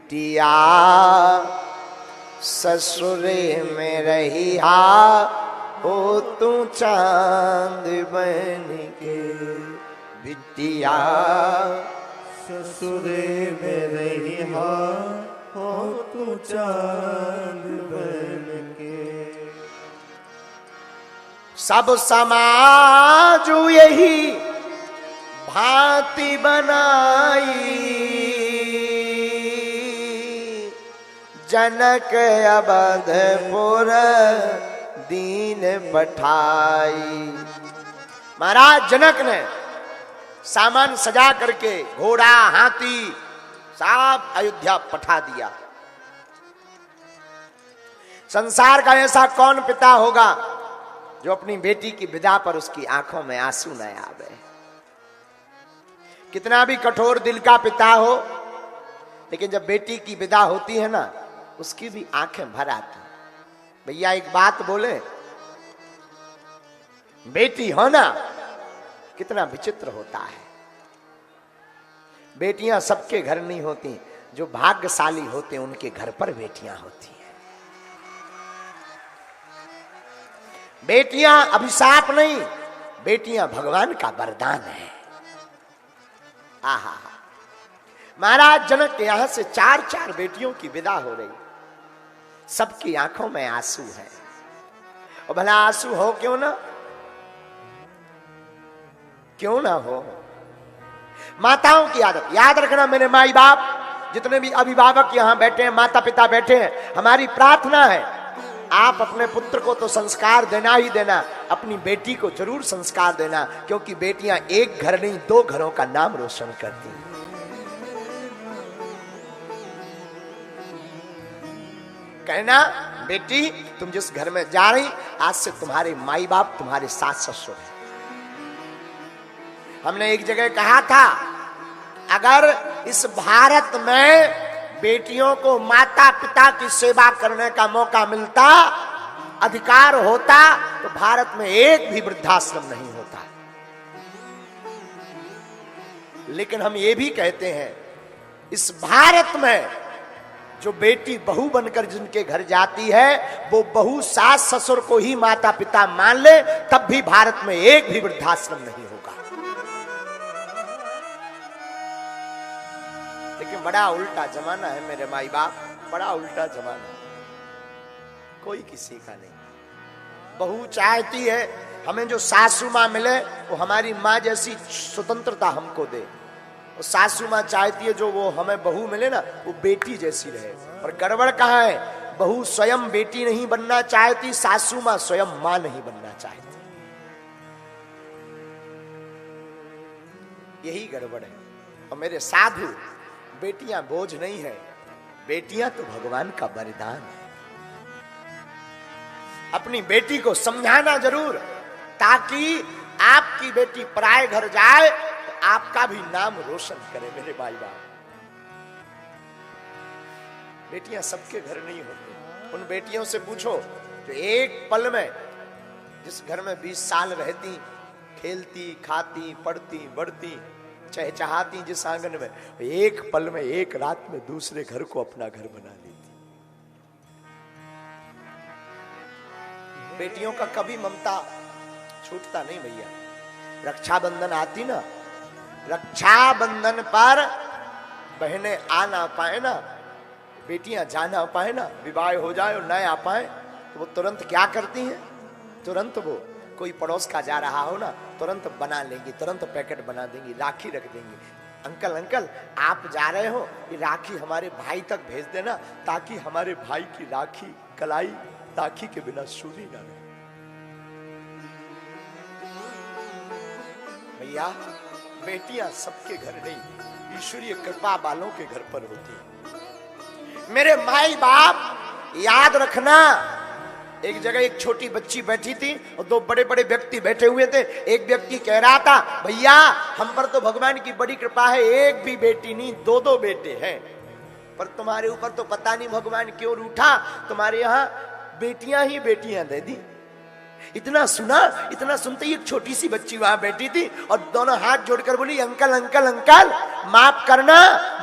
बिटिया ससुरे में रहिया हो तू चांद बन के। बिटिया ससुरे में रहिया हो तू चांद बन के। सब समाज यही भांति बनाई, जनक अवधपुर दीन पठाई। महाराज जनक ने सामान सजा करके घोड़ा हाथी सब अयोध्या पठा दिया। संसार का ऐसा कौन पिता होगा जो अपनी बेटी की विदा पर उसकी आंखों में आंसू न आवे। कितना भी कठोर दिल का पिता हो, लेकिन जब बेटी की विदा होती है ना, उसकी भी आंखें भर आती। भैया एक बात बोले, बेटी होना कितना विचित्र होता है। बेटियां सबके घर नहीं होती, जो भाग्यशाली होते हैं उनके घर पर बेटियां होती हैं। बेटियां अभिशाप नहीं, बेटियां भगवान का वरदान है। आहा, महाराज जनक के यहां से 4 बेटियों की विदा हो रही, सबकी आंखों में आंसू है। और भला आंसू हो क्यों ना, क्यों ना हो। माताओं की आदत याद रखना, मेरे माई बाप जितने भी अभिभावक यहां बैठे हैं, माता पिता बैठे हैं, हमारी प्रार्थना है आप अपने पुत्र को तो संस्कार देना ही देना, अपनी बेटी को जरूर संस्कार देना, क्योंकि बेटियां एक घर नहीं 2 घरों का नाम रोशन करती हैं। कहना बेटी तुम जिस घर में जा रही, आज से तुम्हारे माई बाप तुम्हारे सास ससुर हैं। हमने एक जगह कहा था, अगर इस भारत में बेटियों को माता पिता की सेवा करने का मौका मिलता, अधिकार होता, तो भारत में एक भी वृद्धाश्रम नहीं होता। लेकिन हम ये भी कहते हैं, इस भारत में जो बेटी बहू बनकर जिनके घर जाती है, वो बहू सास ससुर को ही माता पिता मान ले, तब भी भारत में एक भी वृद्धाश्रम नहीं होगा। लेकिन बड़ा उल्टा जमाना है मेरे माई बाप, बड़ा उल्टा जमाना, कोई किसी का नहीं। बहू चाहती है हमें जो सासू माँ मिले वो हमारी माँ जैसी स्वतंत्रता हमको दे, और सासू माँ चाहती है जो वो हमें बहू मिले ना, वो बेटी जैसी रहे। पर गड़बड़ कहाँ है, बहू स्वयं बेटी नहीं बनना चाहती, सासू माँ स्वयं माँ नहीं बनना चाहती। यही गड़बड़ है। और मेरे साधु, बेटियां बोझ नहीं है, बेटियां तो भगवान का वरदान है। अपनी बेटी को समझाना जरूर, ताकि आपकी बेटी पराए घर जाए तो आपका भी नाम रोशन करे। मेरे भाई बाप, बेटियां सबके घर नहीं होती। उन बेटियों से पूछो जो एक पल में, जिस घर में 20 साल रहती, खेलती खाती पढ़ती बढ़ती चहचहाती जिस आंगन में, एक पल में एक रात में दूसरे घर को अपना घर बना लेती। बेटियों का कभी ममता छूटता नहीं भैया। रक्षाबंधन आती ना, रक्षाबंधन पर बहनें आ ना पाए ना, बेटियां जा ना पाए ना, विवाह हो जाए और न आ पाए, तो वो तुरंत क्या करती हैं, तुरंत वो कोई पड़ोस का जा रहा हो ना, तुरंत बना लेंगी, तुरंत पैकेट बना देंगी, राखी रख देंगी। अंकल अंकल आप जा रहे हो, ये राखी हमारे भाई तक भेज देना, ताकि हमारे भाई की राखी कलाई राखी के बिना सूनी ना रहे। भैया बेटियां सबके घर नहीं, ईश्वरीय कृपा वालों के घर पर होती है। मेरे माई बाप याद रखना, एक जगह एक छोटी बच्ची बैठी थी और 2 बड़े बड़े व्यक्ति बैठे हुए थे। एक व्यक्ति कह रहा था, भैया हम पर तो भगवान की बड़ी कृपा है, एक भी बेटी नहीं 2 बेटे हैं, पर तुम्हारे ऊपर तो पता नहीं भगवान क्यों रूठा, तुम्हारे यहाँ बेटियां ही बेटियां दे दी। इतना सुना, इतना सुनते ही एक छोटी सी बच्ची वहां बैठी थी और दोनों हाथ जोड़कर बोली, अंकल अंकल अंकल माफ करना,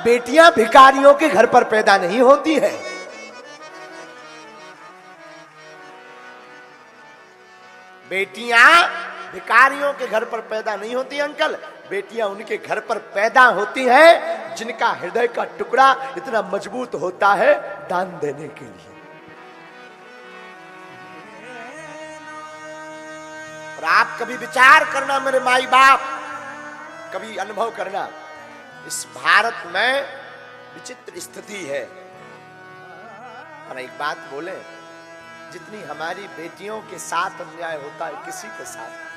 बेटियां भिखारियों के घर पर पैदा नहीं होती है। बेटियां भिखारियों के घर पर पैदा नहीं होती अंकल, बेटियां उनके घर पर पैदा होती हैं जिनका हृदय का टुकड़ा इतना मजबूत होता है दान देने के लिए। और आप कभी विचार करना मेरे माई बाप, कभी अनुभव करना, इस भारत में विचित्र स्थिति है। और एक बात बोले, जितनी हमारी बेटियों के साथ अन्याय होता है किसी के साथ,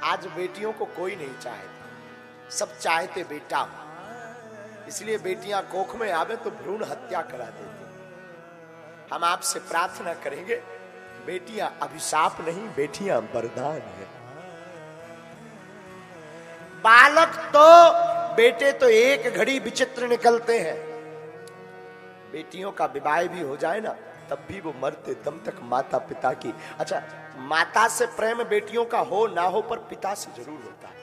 आज बेटियों को कोई नहीं चाहता, सब चाहते बेटा हो, इसलिए बेटियां कोख में आवे तो भ्रूण हत्या करा देती। हम आपसे प्रार्थना करेंगे, बेटियां अभिशाप नहीं, बेटियां वरदान है। बालक तो बेटे तो एक घड़ी विचित्र निकलते हैं, बेटियों का विवाह भी हो जाए ना तब भी वो मरते दम तक माता पिता की, अच्छा माता से प्रेम बेटियों का हो ना हो पर पिता से जरूर होता है।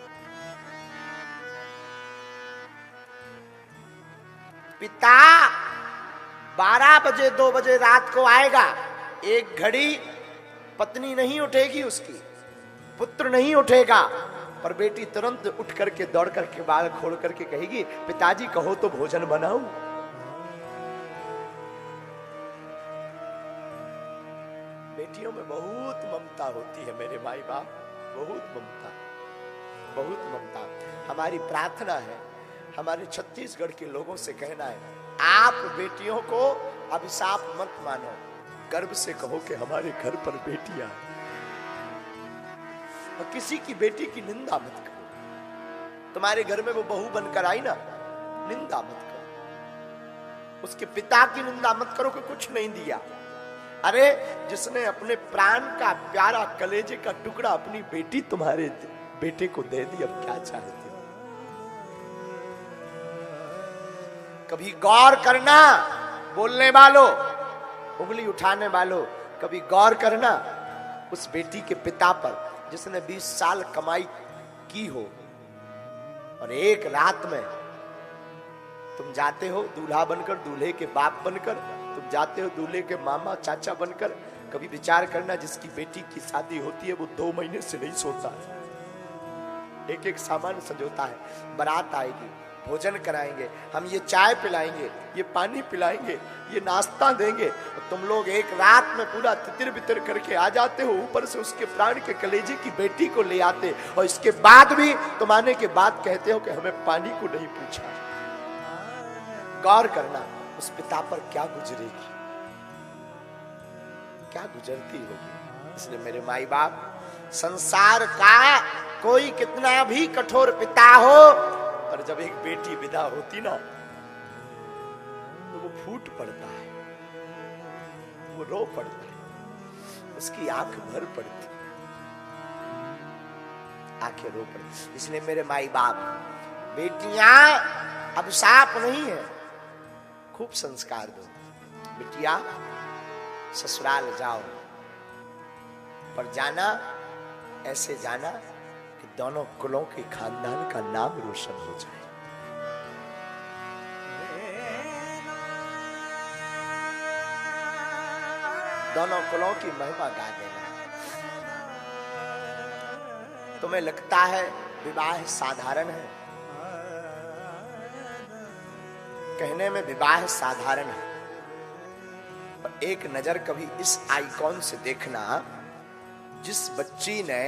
पिता 12 बजे 2 बजे रात को आएगा, एक घड़ी पत्नी नहीं उठेगी, उसकी पुत्र नहीं उठेगा, पर बेटी तुरंत उठ करके दौड़ करके बाल खोल करके कहेगी पिताजी कहो तो भोजन बनाऊं। बेटियों में बहुत ममता होती है मेरे माई बाप, बहुत ममता, बहुत ममता। हमारी प्रार्थना है, हमारे छत्तीसगढ़ के लोगों से कहना है, आप बेटियों को अभिशाप मत मानो, गर्व से कहो कि हमारे घर पर बेटियां, और किसी की बेटी की निंदा मत करो। तुम्हारे घर में वो बहू बनकर आई ना, निंदा मत करो, उसके पिता की निंदा मत करो कि कुछ नहीं दिया। अरे जिसने अपने प्राण का प्यारा कलेजे का टुकड़ा अपनी बेटी तुम्हारे बेटे को दे दी, अब क्या चाहते हो? कभी गौर करना, बोलने वालों, उंगली उठाने वालों, कभी गौर करना उस बेटी के पिता पर जिसने 20 साल कमाई की हो, और एक रात में तुम जाते हो दूल्हा बनकर, दूल्हे के बाप बनकर, तुम जाते हो दूल्हे के मामा चाचा बनकर। कभी विचार करना, जिसकी बेटी की शादी होती है वो 2 महीने से नहीं सोता है, एक एक सामान सजोता है। बारात आएगी, भोजन कराएंगे, हम ये चाय पिलाएंगे, ये पानी पिलाएंगे, ये नाश्ता देंगे, और तुम लोग एक रात में पूरा तितिर बितिर करके आ जाते हो, ऊपर से उसके प्राण के कलेजे की बेटी को ले आते, और इसके बाद भी तुम आने के बाद कहते हो कि हमें पानी को नहीं पूछा। गौर करना उस पिता पर क्या गुजरेगी, क्या गुजरती होगी। इसलिए मेरे माई बाप, संसार का कोई कितना भी कठोर पिता हो, पर जब एक बेटी विदा होती ना तो वो फूट पड़ता है, वो रो पड़ता है, उसकी आंख भर पड़ती, आंखें रो पड़ती। इसलिए मेरे माई बाप, बेटियां अभिशाप नहीं है, खूब संस्कार दो। बिटिया ससुराल जाओ, पर जाना ऐसे जाना कि दोनों कुलों के खानदान का नाम रोशन हो जाए। दोनों कुलों की महिमा गा देना। तुम्हें लगता है विवाह साधारण है, कहने में विवाह साधारण है, पर एक नजर कभी इस आइकॉन से देखना, जिस बच्ची ने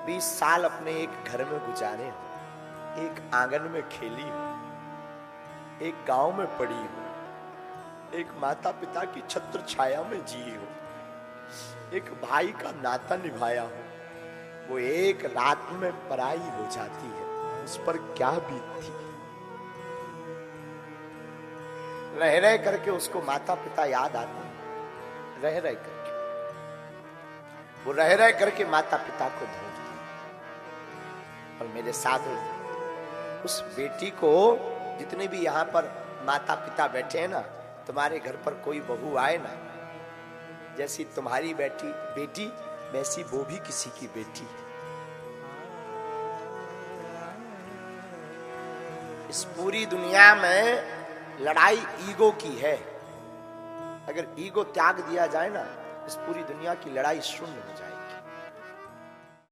20 साल अपने एक घर में गुजारे हो, एक आंगन में खेली हो, एक गांव में पड़ी हो, एक माता पिता की छत्र छाया में जी हो, एक भाई का नाता निभाया हो, वो एक रात में पराई हो जाती है, उस पर क्या बीतती है। रह रह करके उसको माता पिता याद आते हैं, रह रह करके वो रह रह करके माता पिता को ढूंढती है। और मेरे साथ उस बेटी को, जितने भी यहाँ पर माता पिता बैठे हैं ना, तुम्हारे घर पर कोई बहू आए ना, जैसी तुम्हारी बेटी वैसी वो भी किसी की बेटी है। इस पूरी दुनिया में लड़ाई ईगो की है। अगर ईगो त्याग दिया जाए ना, इस पूरी दुनिया की लड़ाई शून्य हो जाए।